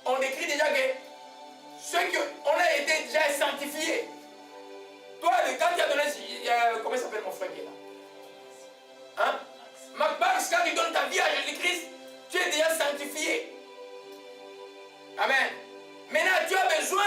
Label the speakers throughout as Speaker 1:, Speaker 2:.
Speaker 1: on écrit déjà que ceux qui on a été déjà sanctifiés. Toi, quand tu as donné, comment il s'appelle mon frère qui est là? Hein? Max, quand tu donnes ta vie à Jésus-Christ, tu es déjà sanctifié. Amen. Maintenant, tu as besoin,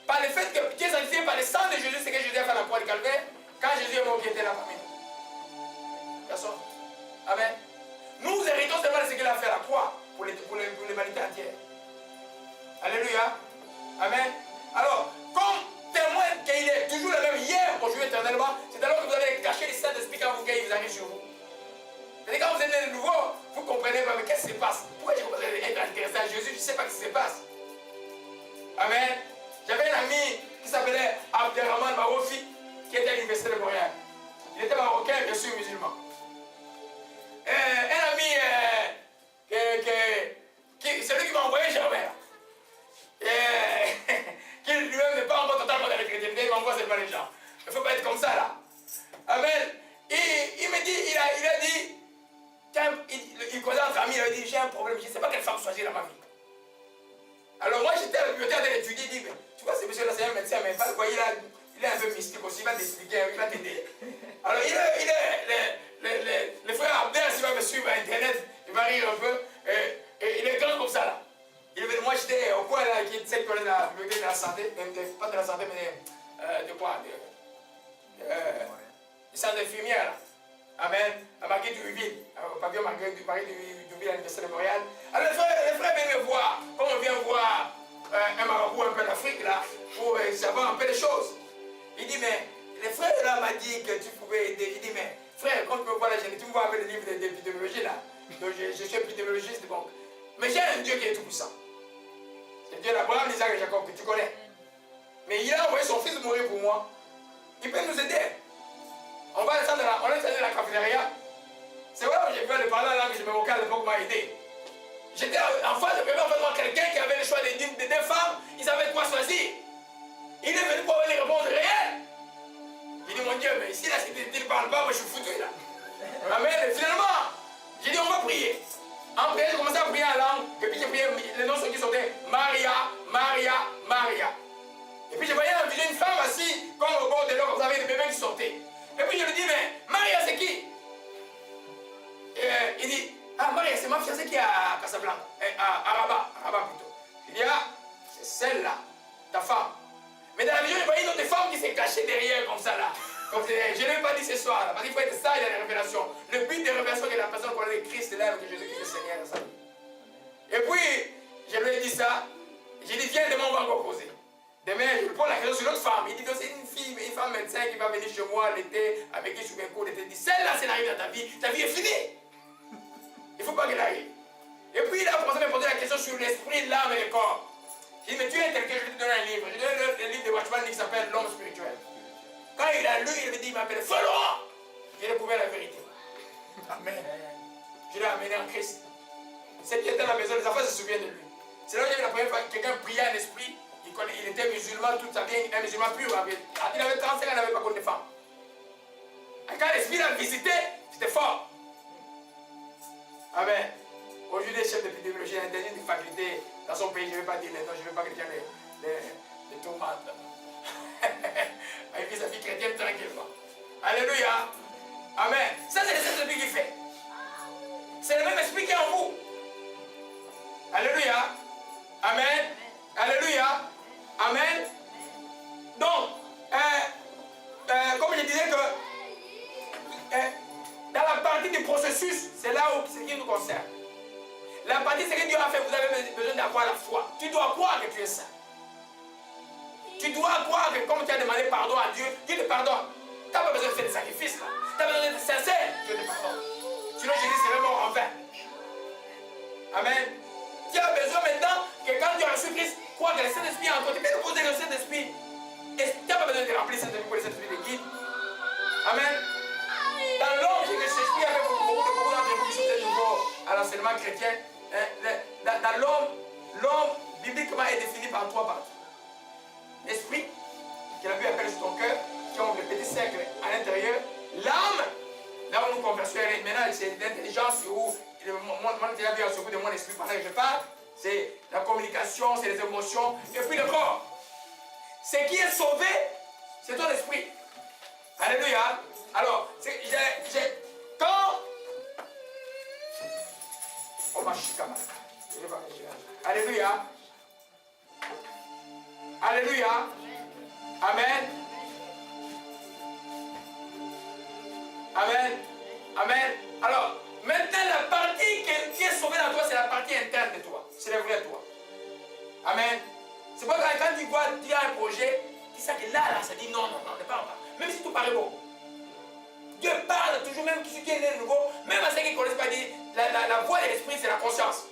Speaker 1: par le fait que tu es sanctifié par le sang de Jésus, c'est que Jésus a fait à la croix du calvaire, quand Jésus est mort, qui était là parmi nous. Personne. Amen. Nous héritons seulement de ce qu'il a fait à la croix pour l'humanité entière. Alléluia. Amen. Alors, comme témoin qu'il est toujours le même hier, aujourd'hui, éternellement, c'est alors que vous allez cacher le Saint-Esprit quand vous arrive sur vous. C'est-à-dire quand vous êtes né de nouveau, vous ne comprenez pas, mais qu'est-ce qui se passe? Pourquoi je commence à être intéressé à Jésus? Je ne sais pas ce qui se passe. Amen. J'avais un ami qui s'appelait Abderrahman Marofi, qui était à l'université de Montréal. Il était marocain, bien sûr, musulman. Un ami, c'est lui qui m'a envoyé Germain. Qui lui-même n'est pas encore totalement dans la chrétienté, il m'envoie seulement les gens. Il ne faut pas être comme ça là. Amen. Il me dit, il a dit, il connaît entre amis, il a dit, j'ai un problème, je ne sais pas quelle femme choisir dans ma vie. Alors moi j'étais à la bibliothèque en train d'étudier, il dit, mais tu vois ce monsieur-là c'est un médecin, mais pas quoi, il est un peu mystique aussi, il va t'expliquer, il va t'aider. Alors le frère Abdel, s'il va me suivre à internet, il va rire un peu, et il est grand comme ça là. Moi j'étais au coin là, qui sait qu'on est dans la bibliothèque de la santé, pas de la santé, mais de quoi? De centre d'infirmière là. Amen. À Marguerite Duville, au pavillon Marguerite Duville à l'Université de Montréal. Alors les frères viennent me voir, comme on vient voir un marabout un peu d'Afrique là, pour savoir un peu des choses. Il dit, mais les frères là m'a dit que tu pouvais aider. Il dit, mais frère, quand tu me vois la génétique, tu me vois avec le livre d'épidémiologie là. Donc je suis épidémiologiste, donc. Mais j'ai un Dieu qui est tout puissant. C'est Dieu d'Abraham, d'Isaac et Jacob que tu connais. Mais il a envoyé son fils mourir pour moi. Il peut nous aider. On va descendre dans la cafétéria. C'est vrai que j'ai pu aller parler à la langue que je me moquais à l'époque m'a aidé. J'étais en face de quelqu'un qui avait le choix de deux femmes, ils savaient quoi choisir. Il est venu pour avoir les réponses réelles. J'ai dit, mon Dieu, mais ici, là, si tu ne parles pas, moi je suis foutu là. Amen. Et finalement, j'ai dit, on va prier. En prière, j'ai commencé à prier en langue. Et puis j'ai prié, les noms qui sortaient Maria, Maria, Maria. Et puis je voyais en vision une femme assise, comme au bord de l'eau, vous avez des bébés qui sortaient. Et puis je lui dis, mais Maria, c'est qui? Il dit, ah, Maria, c'est ma fiancée qui est à Casablanca, à Rabat plutôt. Je dis, ah, c'est celle-là, ta femme. Mais dans la vision, je voyais une autre femme qui s'est cachée derrière, comme ça là. Comme je ne l'ai pas dit ce soir, là, parce qu'il faut être sage dans les révélations. Le but des révélations, c'est que la personne connaît Christ, là, que Jésus-Christ est Seigneur dans sa vie. Et puis, je lui ai dit ça. J'ai dit, viens, demain, on va encore causer. Demain, je lui pose la question sur l'autre femme. Il dit, c'est une femme médecin qui va venir chez moi l'été, avec qui je suis bien court l'été. Il dit, celle-là, c'est l'arrivée dans ta vie est finie. Il ne faut pas qu'elle arrive. Et puis, il a commencé à me poser la question sur l'esprit, l'âme et le corps. J'ai dit, mais tu es quelqu'un, je vais te donner un livre. Je lui ai donné le livre de Watchman qui s'appelle L'homme spirituel. Quand il a lu, il m'a dit, il m'appelle Frère Laurent. J'ai découvert la vérité. Amen. Je l'ai amené en Christ. Celle qui était à la maison, les enfants se souviennent de lui. C'est là où j'ai la première fois que quelqu'un priait en esprit. Il était musulman toute sa vie, un musulman pur. Il avait 35 ans, il n'avait pas connu de femme. Et quand l'esprit l'a visité, c'était fort. Amen. Aujourd'hui, les chefs d'épidémiologie, il y a un dernier de faculté dans son pays, je ne vais pas dire les noms, je ne veux pas que les gens les tourmentent. Avec sa vie chrétienne tranquillement. Alléluia. Amen. Ça, c'est le Saint-Esprit qui fait. C'est le même esprit qui est en vous. Alléluia. Amen. Alléluia. Amen. Donc, comme je disais que dans la partie du processus, c'est là où ce qui nous concerne. La partie, c'est que Dieu a fait, vous avez besoin d'avoir la foi. Tu dois croire que tu es saint. Tu dois croire que comme tu as demandé pardon à Dieu, Dieu te pardonne. Tu n'as pas besoin de faire des sacrifices là. Tu as besoin d'être sincère, Dieu te pardonne. Sinon Jésus serait mort en vain. Amen. Tu as besoin maintenant que quand tu as reçu Christ, croire que le Saint-Esprit est en toi. Tu peux nous poser le Saint-Esprit. Et tu n'as pas besoin de remplir le Saint-Esprit pour le Saint-Esprit te guide. Amen. Dans l'homme, j'ai que cet esprit avec beaucoup d'entre vous qui sont de nouveau à l'enseignement chrétien. Dans l'homme, bibliquement, est défini par trois parties. L'esprit, que la Bible appelle sur ton cœur, qui ont le petit cercle à l'intérieur. L'âme, là où nous conversons, maintenant c'est l'intelligence où mon intérieur vient au secours de mon esprit pendant que je parle. c'est la communication, c'est les émotions, et puis le corps. Ce qui est sauvé, c'est ton esprit. Alléluia. Alors, quand... Oh, ma chicama. Alléluia. Alléluia. Amen. Amen. Amen. Alors, maintenant, la partie qui est sauvée dans toi, c'est la partie interne de toi. C'est le vrai toi. Amen. C'est pas quand tu vois, tu as un projet, tu sais que là, ça dit non, ne parle pas. Même si tout paraît beau. Dieu parle toujours, même si tu es né de nouveau, même à ceux qui ne connaissent pas, dit, la voix de l'esprit, c'est la conscience.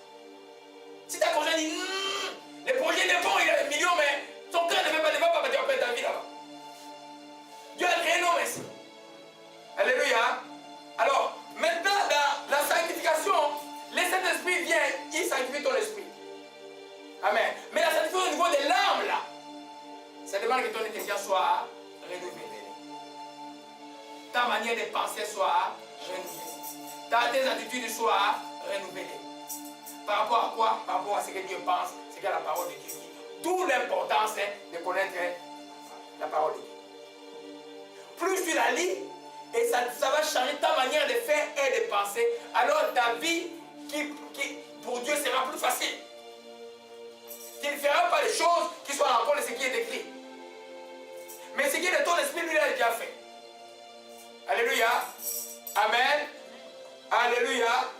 Speaker 1: Si ta conscience dit, le projet n'est bon, il a des millions, mais son cœur ne va pas, tu vas perdre ta vie là-bas. Dieu a créé l'homme ainsi. Alléluia. Alors, maintenant, dans la sanctification, le Saint-Esprit vient, il sanctifie ton esprit. Amen. Mais la sanctification au niveau de l'âme, là, ça demande que ton intelligence soit renouvelée. Ta manière de penser soit renouvelée. Tes attitudes soient renouvelées. Par rapport à quoi? Par rapport à ce que Dieu pense, ce que la parole de Dieu dit. D'où l'importance de connaître la parole de Dieu. Plus tu la lis, et ça va changer ta manière de faire et de penser, alors ta vie pour Dieu sera plus facile. Tu ne feras pas les choses qui sont en rapport de ce qui est écrit. Mais ce qui est de ton esprit, lui, il a déjà fait. Alléluia. Amen. Alléluia.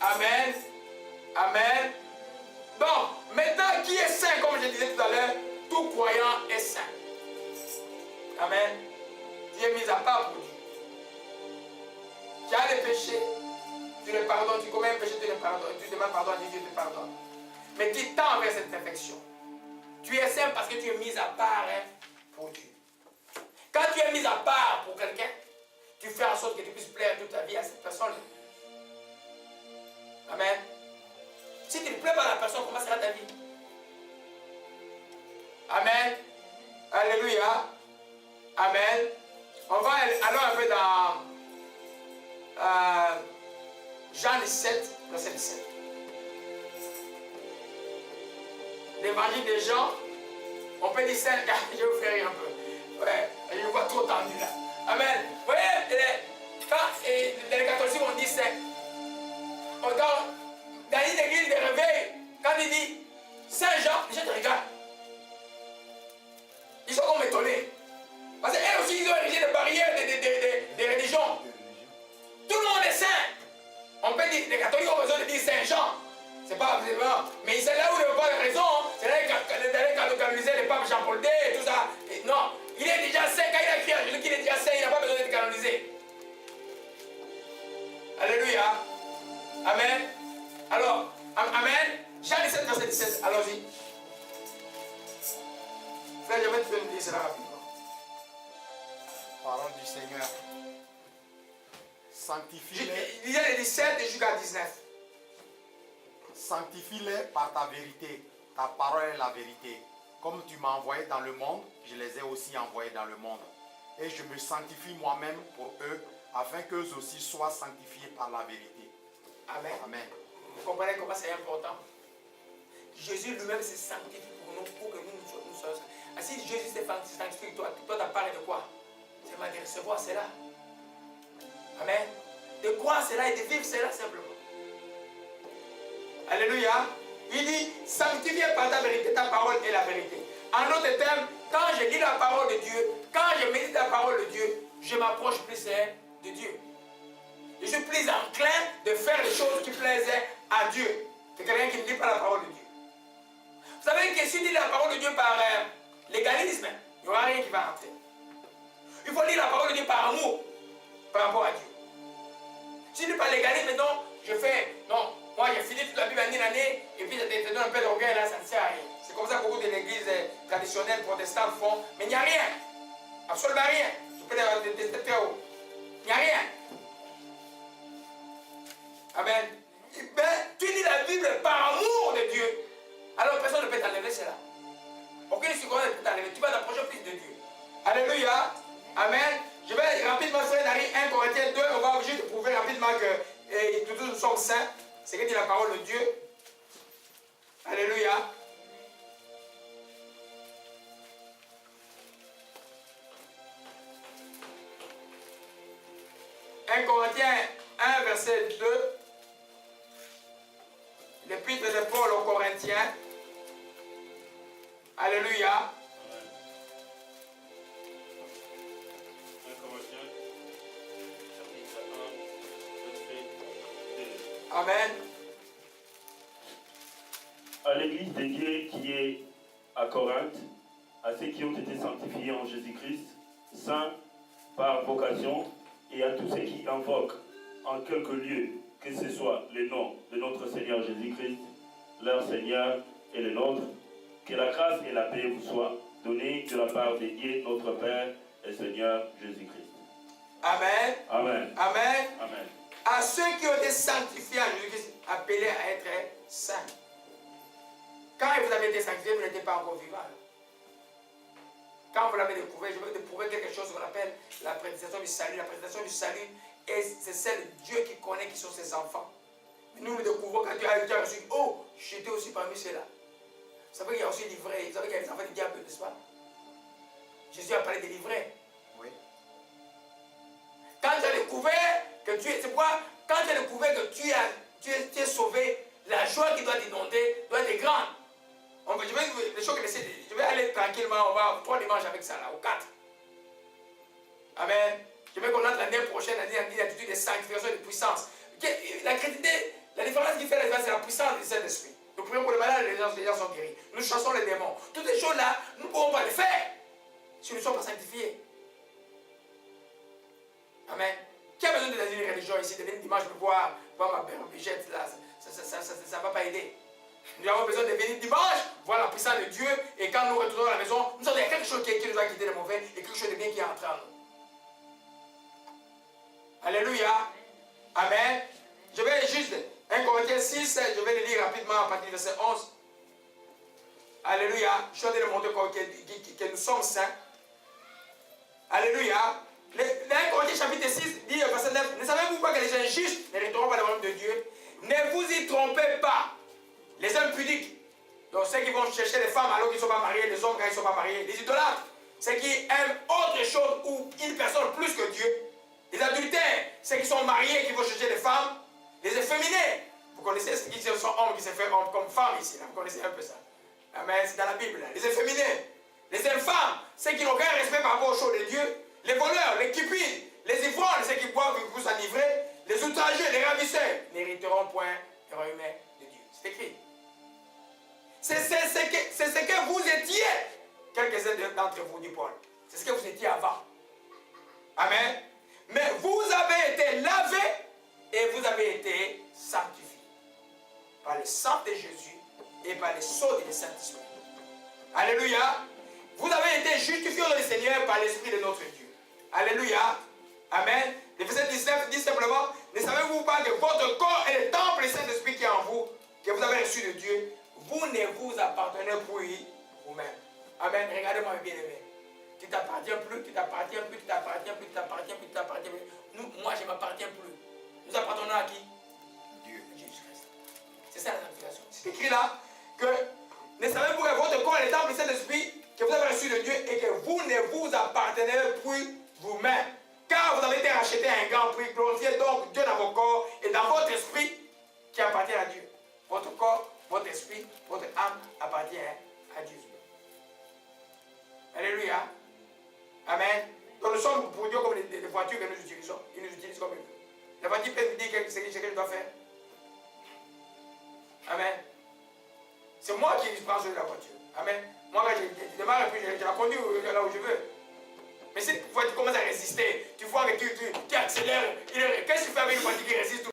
Speaker 1: Amen. Amen. Donc, maintenant, qui est saint, comme je disais tout à l'heure, tout croyant est saint. Amen. Tu es mis à part pour Dieu. Tu as des péchés, tu les pardonnes, tu commets un péché, tu les pardonnes, tu demandes pardon à Dieu, Dieu te pardonne. Mais tu tends vers cette perfection. Tu es saint parce que tu es mis à part pour Dieu. Quand tu es mis à part pour quelqu'un, tu fais en sorte que tu puisses plaire toute ta vie à cette personne. Amen. Si tu ne plais pas à la personne, comment sera ta vie? Amen. Alléluia. Amen. On va aller un peu dans Jean 17, verset 17. L'évangile de Jean, on peut dire ça, je vais vous faire rire un peu. Ouais, je le vois trop tendu là. Amen. Vous voyez, quand les catholiques on dit ça, dans une église de réveil, quand il dit Saint Jean, je te regarde. Ils sont comme étonnés. Parce qu'eux aussi, ils ont érigé des barrières des religions. Tout le monde est saint. On peut dire, les catholiques ont besoin de dire Saint Jean. C'est pas vraiment. Mais c'est là où il n'y a pas de raison. C'est là qu'ils canonisaient le pape Jean-Paul II et tout ça. Et non, il est déjà saint. Quand il a écrit à Jésus qu'il est déjà saint, il n'a pas besoin d'être canonisé. Alléluia. Amen. Alors, Amen. Jean 17, verset 17. Allons-y. Frère, je vais te dire cela rapidement.
Speaker 2: Parole du Seigneur. Sanctifie-les.
Speaker 1: Il y a les 17 jusqu'à 19.
Speaker 2: Sanctifie-les par ta vérité. Ta parole est la vérité. Comme tu m'as envoyé dans le monde, je les ai aussi envoyés dans le monde. Et je me sanctifie moi-même pour eux, afin qu'eux aussi soient sanctifiés par la vérité.
Speaker 1: Amen.
Speaker 2: Amen.
Speaker 1: Vous comprenez comment c'est important? Jésus lui-même s'est sanctifié pour nous, pour que nous soyons. Si Jésus s'est sanctifié, toi t'as parlé de quoi? C'est de recevoir cela. Amen. De croire cela et de vivre cela simplement. Alléluia. Il dit, sanctifié par ta vérité, ta parole est la vérité. En d'autres termes, quand je lis la parole de Dieu, quand je médite la parole de Dieu, je m'approche plus de Dieu. Je suis plus enclin de faire les choses qui plaisent à Dieu que quelqu'un qui ne lit pas la parole de Dieu. Vous savez que si tu lis la parole de Dieu par légalisme, il n'y aura rien qui va entrer. Il faut lire la parole de Dieu par amour, par rapport à Dieu. Si tu lis par légalisme, non, moi j'ai fini toute la Bible en une année, et puis ça te donne un peu d'orgueil, là, ça ne sert à rien. C'est comme ça que beaucoup de l'église traditionnelle, protestantes font, mais il n'y a rien. Absolument rien. Tu peux les tester très haut. Il n'y a rien. Amen. Ben, tu lis la Bible par amour de Dieu. Alors personne ne peut t'enlever cela. Aucune seconde ne peut t'enlever. Tu vas t'approcher plus de Dieu. Alléluia. Amen. Je vais rapidement faire dans 1 Corinthiens 2. On va juste prouver rapidement que tous nous sommes saints. C'est que dit la parole de Dieu. Alléluia. 1 Corinthiens 1, verset 2. L'épître de Paul aux Corinthiens. Alléluia. Amen.
Speaker 3: À l'église de Dieu qui est à Corinthe, à ceux qui ont été sanctifiés en Jésus-Christ, saints par vocation, et à tous ceux qui invoquent en quelque lieu, que ce soit le nom de notre Seigneur Jésus-Christ, leur Seigneur et le nôtre, que la grâce et la paix vous soient données de la part de Dieu, notre Père et Seigneur Jésus-Christ.
Speaker 1: Amen.
Speaker 3: Amen.
Speaker 1: Amen.
Speaker 3: Amen.
Speaker 1: À ceux qui ont été sanctifiés en Jésus-Christ, appelés à être saints. Quand vous avez été sanctifié, vous n'étiez pas encore vivant. Quand vous l'avez découvert, je veux découvrir quelque chose qu'on appelle la prédication du salut. La prédication du salut, c'est celle de Dieu qui connaît qui sont ses enfants. Mais nous le découvrons quand Dieu a reçu. Oh, j'étais aussi parmi ceux-là. Vous savez qu'il y a aussi des vrais. Vous savez qu'il y a des enfants du diable, n'est-ce pas? Jésus a parlé des livrets.
Speaker 2: Oui.
Speaker 1: Quand tu as découvert que tu es. C'est pourquoi, quand tu as découvert que tu es sauvé, la joie qui doit t'inonder doit être grande. Je vais aller tranquillement, on va 3 dimanches avec ça là, ou 4. Amen. Je veux qu'on entre l'année prochaine à dire l'attitude de sanctification et de puissance. La chrétienté, la différence qui fait la différence, c'est la puissance du Saint-Esprit. Nous prions pour le malade, les gens sont guéris. Nous chassons les démons. Toutes ces choses-là, nous ne pouvons pas les faire si nous ne sommes pas sanctifiés. Amen. Qui a besoin de l'asile religion ici, de venir dimanche me voir ma belle obligette là, ça ne va pas aider. Nous avons besoin de venir dimanche, voir la puissance de Dieu, et quand nous retournons à la maison, nous avons quelque chose qui nous a quitté le mauvais, et quelque chose de bien qui est entré en nous. Alléluia. Amen. Je vais juste, 1 Corinthiens 6, je vais le lire rapidement à partir du verset 11. Alléluia. Je suis en train de montrer que nous sommes saints. Alléluia. 1 Corinthiens chapitre 6 dit verset 9, ne savez-vous pas que les gens justes ne retourneront pas dans le royaume de Dieu? Ne vous y trompez pas. Les hommes pudiques, donc ceux qui vont chercher les femmes alors qu'ils ne sont pas mariés, les hommes quand ils ne sont pas mariés, les idolâtres, ceux qui aiment autre chose ou une personne plus que Dieu, les adultères, ceux qui sont mariés et qui vont chercher les femmes, les efféminés, vous connaissez ceux qui sont hommes qui se font hommes comme femmes ici, là. Vous connaissez un peu ça. Amen, c'est dans la Bible, là. Les efféminés, les infâmes, ceux qui n'ont aucun respect par rapport aux choses de Dieu, les voleurs, les cupides, les ivrognes, ceux qui boivent et qui poussent s'enivrer, les outrageux, les ravisseurs, n'hériteront point le royaume de Dieu. C'est écrit. C'est ce que vous étiez, quelques-uns d'entre vous, dit Paul. C'est ce que vous étiez avant. Amen. Mais vous avez été lavés et vous avez été sanctifiés par le sang de Jésus et par le sceau du Saint-Esprit. Alléluia. Vous avez été justifiés dans le Seigneur par l'Esprit de notre Dieu. Alléluia. Amen. Le verset 19 dit simplement, ne savez-vous pas que votre corps est le temple du Saint-Esprit qui est en vous, que vous avez reçu de Dieu? Vous ne vous appartenez plus vous-même. Amen. Regardez-moi bien aimé. Tu t'appartiens plus, tu t'appartiens plus, tu t'appartiens plus, tu t'appartiens plus, tu t'appartiens plus. Moi, je ne m'appartiens plus. Nous appartenons à qui? Dieu. Jésus-Christ. C'est ça la sanctification. C'est écrit là que ne savez-vous que votre corps est le temple du Saint-Esprit que vous avez reçu de Dieu et que vous ne vous appartenez plus vous-même. Car vous avez été racheté à un grand prix. Glorifiez donc Dieu dans vos corps et dans votre esprit qui appartient à Dieu. Votre corps, votre esprit, votre âme appartient à Dieu. Alléluia. Amen. Donc nous sommes pour Dieu comme les voitures que nous utilisons. Ils nous utilisent comme eux. La voiture peut nous dire ce que je dois faire. Amen. C'est moi qui prends sur la voiture. Amen. Moi, quand je démarre et puis je la conduis là où je veux. Mais si tu commences à résister, tu vois que tu accélères. Qu'est-ce que tu fais avec une voiture qui résiste?